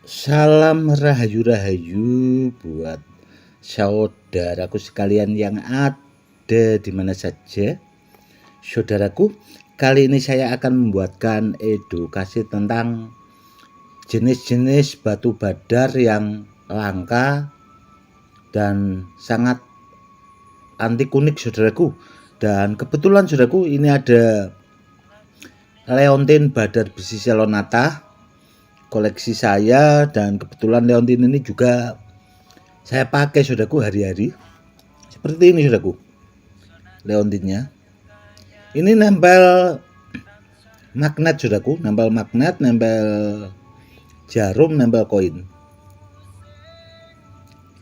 Salam rahayu-rahayu buat saudaraku sekalian yang ada di mana saja. Saudaraku, kali ini saya akan membuatkan edukasi tentang jenis-jenis batu badar yang langka dan sangat antik unik, saudaraku. Dan kebetulan saudaraku, ini ada leontin badar besi selonata koleksi saya, dan kebetulan leontin ini juga saya pakai saudaraku hari-hari. Seperti ini saudaraku leontinnya. Ini nempel magnet saudaraku, nempel magnet, nempel jarum, nempel koin.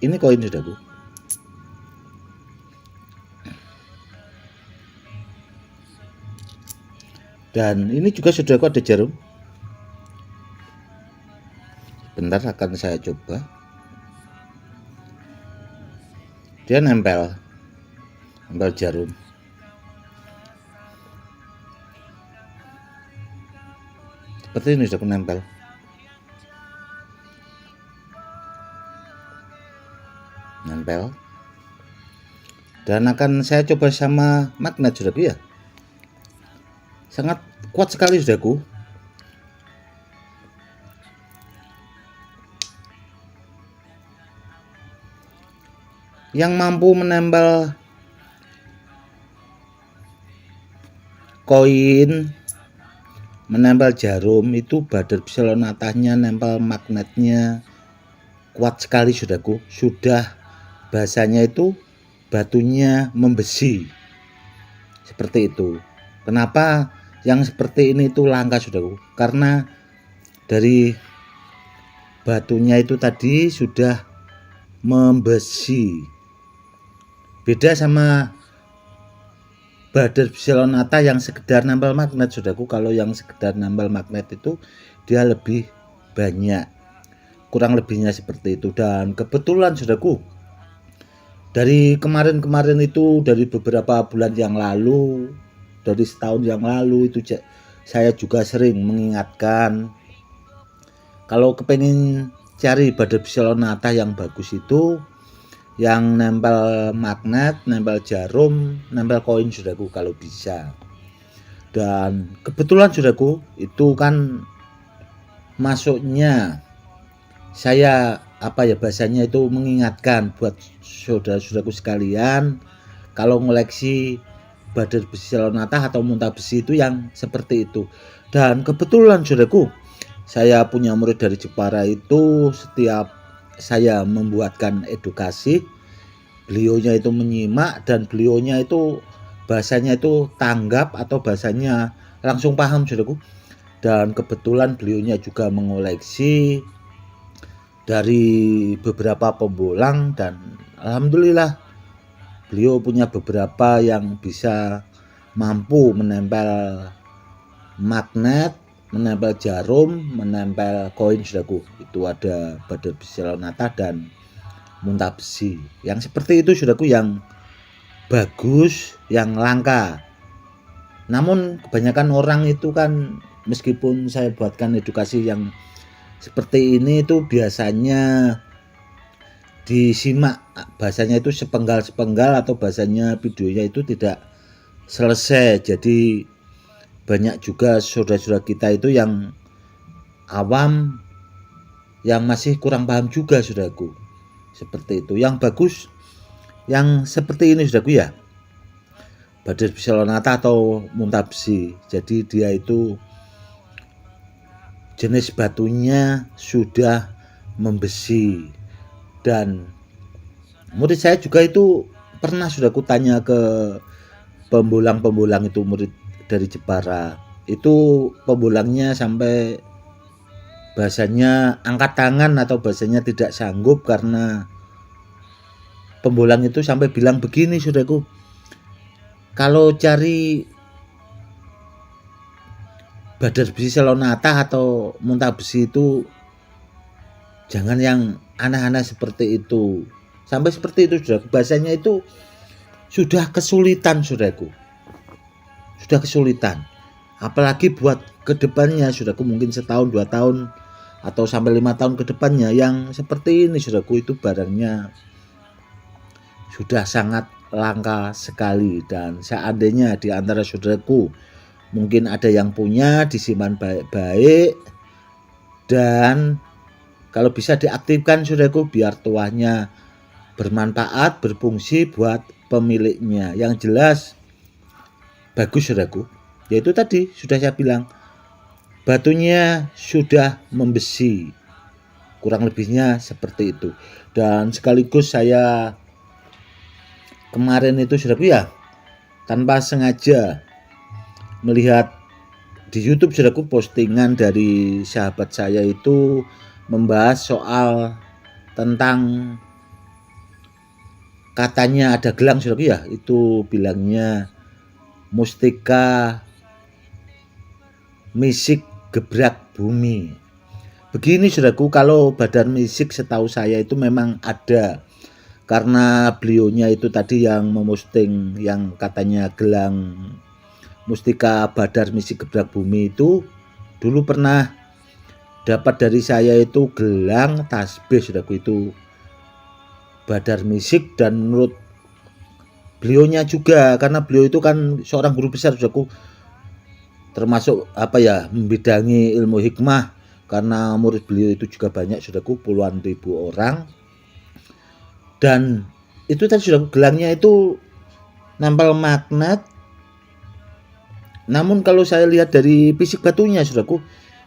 Ini koin saudaraku. Dan ini juga saudaraku ada jarum. Bentar akan saya coba. Dia nempel jarum. Seperti ini sudah nempel. Dan akan saya coba sama magnet saudaraku ya. Sangat kuat sekali saudaraku. Yang mampu menempel koin, menempel jarum itu badar besi selonatanya, nempel magnetnya kuat sekali saudaraku. Sudah bahasanya itu batunya membesi. Seperti itu. Kenapa yang seperti ini itu langka saudaraku? Karena dari batunya itu tadi sudah membesi. Beda sama badar besi selonata yang sekedar nempel magnet saudaraku. Kalau yang sekedar nempel magnet itu dia lebih banyak, kurang lebihnya seperti itu. Dan kebetulan saudaraku, dari kemarin itu, dari beberapa bulan yang lalu, dari setahun yang lalu itu saya juga sering mengingatkan kalau kepengen cari badar besi selonata yang bagus itu yang nempel magnet, nempel jarum, nempel koin saudaraku kalau bisa. Dan kebetulan saudaraku itu kan masuknya saya bahasanya itu mengingatkan buat saudara-saudaraku sekalian kalau ngoleksi badar besi selonata atau muntah besi itu yang seperti itu. Dan kebetulan saudaraku, saya punya murid dari Jepara itu, setiap saya membuatkan edukasi, beliaunya itu menyimak dan beliaunya itu bahasanya itu tanggap atau bahasanya langsung paham saudaraku. Dan kebetulan beliaunya juga mengoleksi dari beberapa pembolang dan alhamdulillah beliau punya beberapa yang bisa mampu menempel magnet, menempel jarum, menempel koin saudaraku. Itu ada badar besi selonata dan muntah besi. Yang seperti itu saudaraku yang bagus, yang langka. Namun kebanyakan orang itu kan, meskipun saya buatkan edukasi yang seperti ini itu biasanya disimak, bahasanya itu sepenggal-sepenggal atau bahasanya videonya itu tidak selesai. Jadi banyak juga saudara-saudara kita itu yang awam, yang masih kurang paham juga saudaraku. Seperti itu. Yang bagus yang seperti ini saudaraku ya, badar besi selonata atau muntah besi. Jadi dia itu jenis batunya sudah membesi. Dan murid saya juga itu pernah saudaraku tanya ke pembolang-pembolang itu, murid dari Jepara itu pembolangnya sampai bahasanya angkat tangan atau bahasanya tidak sanggup karena pembolang itu sampai bilang begini saudaraku, kalau cari badar besi selonata atau muntah besi itu jangan yang aneh-aneh seperti itu. Sampai seperti itu saudaraku, bahasanya itu sudah kesulitan saudaraku, sudah kesulitan. Apalagi buat kedepannya saudaraku, mungkin setahun 2 tahun atau sampai 5 tahun ke depannya. Yang seperti ini saudaraku, itu barangnya sudah sangat langka sekali. Dan seandainya di antara saudaraku mungkin ada yang punya, disimpan baik-baik, dan kalau bisa diaktifkan saudaraku, biar tuahnya bermanfaat, berfungsi buat pemiliknya. Yang jelas bagus saudaraku, yaitu tadi sudah saya bilang, batunya sudah membesi, kurang lebihnya seperti itu. Dan sekaligus saya kemarin itu saudaraku ya, tanpa sengaja melihat di YouTube saudaraku postingan dari sahabat saya itu membahas soal tentang, katanya ada gelang saudaraku ya, itu bilangnya mustika misik gebrak bumi. Begini saudaraku, kalau Badar Misik setahu saya itu memang ada, karena beliaunya itu tadi yang memosting yang katanya gelang mustika Badar Misik gebrak bumi itu dulu pernah dapat dari saya itu gelang tasbih saudaraku, itu Badar Misik. Dan menurut beliaunya juga, karena beliau itu kan seorang guru besar saudaraku, termasuk membidangi ilmu hikmah, karena murid beliau itu juga banyak saudaraku, puluhan ribu orang. Dan itu tadi saudaraku, gelangnya itu nempel magnet. Namun kalau saya lihat dari fisik batunya saudaraku,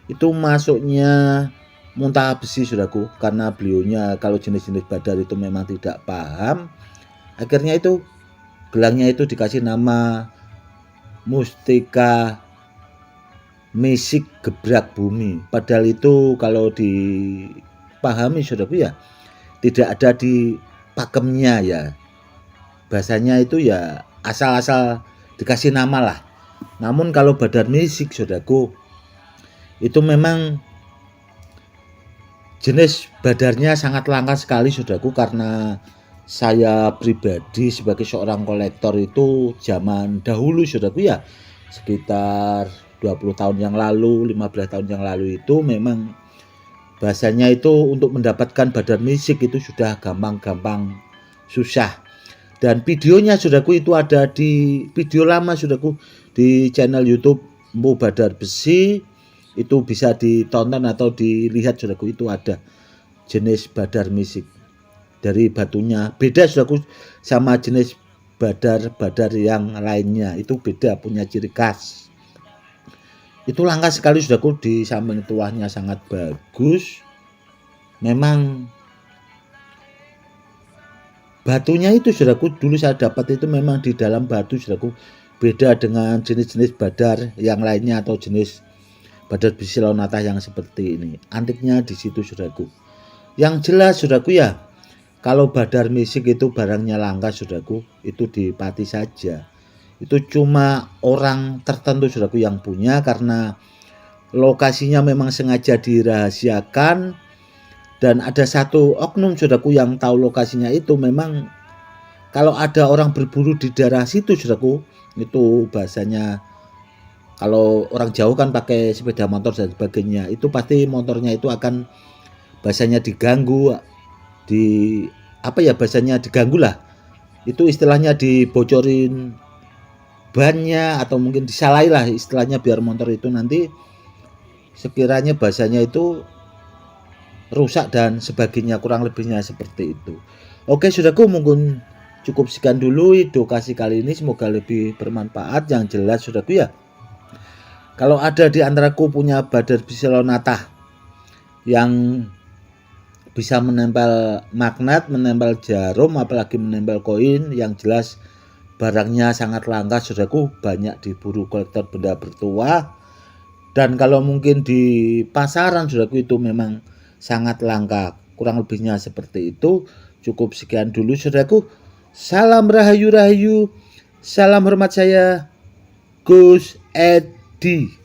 itu masuknya muntah besi saudaraku, karena beliaunya kalau jenis-jenis badar itu memang tidak paham. Akhirnya itu gelangnya itu dikasih nama mustika misik gebrak bumi. Padahal itu kalau dipahami saudaraku ya, tidak ada di pakemnya ya, bahasanya itu ya asal-asal dikasih nama lah. Namun kalau Badar Misik saudaraku, itu memang jenis badarnya sangat langka sekali saudaraku, karena saya pribadi sebagai seorang kolektor itu zaman dahulu saudaraku ya, sekitar 20 tahun yang lalu, 15 tahun yang lalu, itu memang bahasanya itu untuk mendapatkan Badar Misik itu sudah gampang-gampang susah. Dan videonya saudaraku itu ada di video lama saudaraku, di channel YouTube Mpu Badar Besi, itu bisa ditonton atau dilihat saudaraku. Itu ada jenis Badar Misik dari batunya beda saudaraku sama jenis badar yang lainnya, itu beda, punya ciri khas. Itu langka sekali saudaraku, di samping tuahnya sangat bagus. Memang batunya itu saudaraku, dulu saya dapat itu memang di dalam batu saudaraku, beda dengan jenis-jenis badar yang lainnya atau jenis badar besi Lonata yang seperti ini. Antiknya di situ saudaraku. Yang jelas saudaraku ya, kalau Badar Misik itu barangnya langka saudaraku, itu di Pati saja. Itu cuma orang tertentu saudaraku yang punya, karena lokasinya memang sengaja dirahasiakan. Dan ada satu oknum saudaraku yang tahu lokasinya itu. Memang kalau ada orang berburu di daerah situ saudaraku, itu bahasanya kalau orang jauh kan pakai sepeda motor dan sebagainya, itu pasti motornya itu akan bahasanya diganggu, bahasanya diganggu lah, itu istilahnya dibocorin bannya atau mungkin disalahi lah istilahnya, biar motor itu nanti sekiranya bahasanya itu rusak dan sebagainya, kurang lebihnya seperti itu. Oke saudaraku, mungkin cukup sekian dulu edukasi kali ini, semoga lebih bermanfaat. Yang jelas saudaraku ya, kalau ada di antaraku punya Badar Besi Lonata yang bisa menempel magnet, menempel jarum, apalagi menempel koin, yang jelas barangnya sangat langka saudaraku, banyak diburu kolektor benda bertuah. Dan kalau mungkin di pasaran saudaraku itu memang sangat langka, kurang lebihnya seperti itu. Cukup sekian dulu saudaraku. Salam rahayu, salam hormat, saya Gus Edi.